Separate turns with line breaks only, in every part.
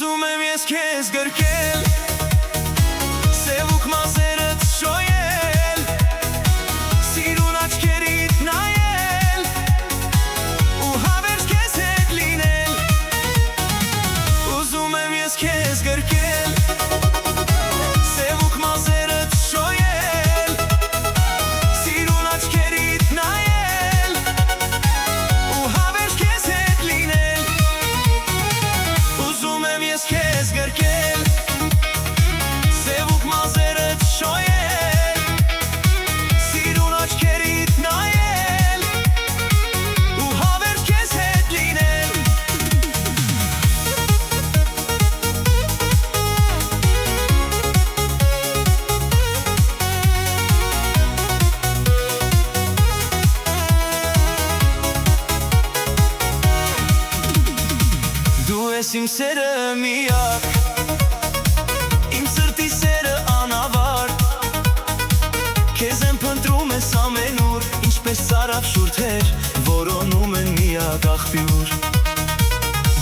Ուզում եմ ես քեզ գրկել, սևուկ մազերդ շոյել, սիրուն աչքերիդ նայել, ու հավերժ քեզ հետ լինել։ Ուզում եմ ես քեզ գրկել, սևուկ մազերդ շոյել, սիրուն աչքերիդ նայել, ու հավերժ քեզ հետ լինել։ Ուզում եմ ես քեզ գրկել, սևուկ մազերդ շոյել, սիրուն աչքերիդ նայել, ու հավերժ քեզ հետ լինել։ Դու ես իմ սերը միակ, իմ սրտի սերը անավարտ, քեզ եմ փնտրում ես ամենուր, ինչպես ծարավ շուրթեր, որոնում են միակ աղբյուր։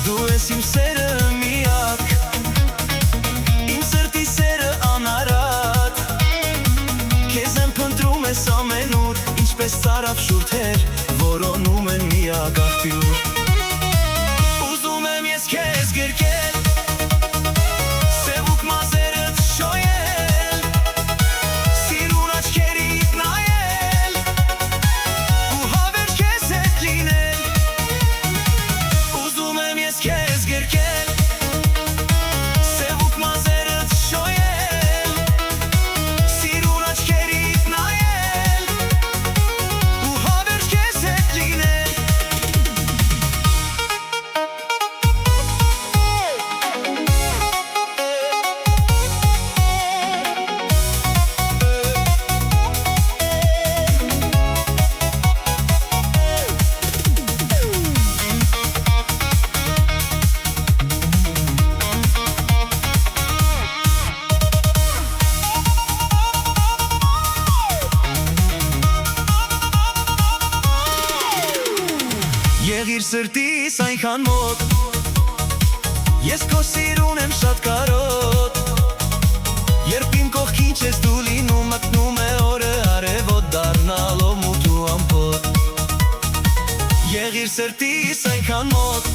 Դու ես իմ սերը միակ, իմ սրտի սերը անարատ, քեզ եմ փնտրում ես ամենուր, ինչպես ծարավ շուրթեր, որոնում են միակ աղբյուր։ Ուզում եմ ես քեզ գրկել, սևուկ մազերդ շոյել, սիրուն աչքերիդ նայել, ու հավերժ քեզ հետ լինել։ Ուզում եմ ես քեզ գրկել, սևուկ մազերդ շոյել, սիրուն աչքերիդ նայել, ու հավերժ քեզ հետ լինել։ Եղիր սրտիս այնքան մոտ, ես քո սիրուն եմ շատ կարոտ, երբ իմ կողքին չես դու լինում, մտնում է օրը արևոտ, դառնալով մութ ու ամպոտ։ Եղիր սրտիս այնքան մոտ,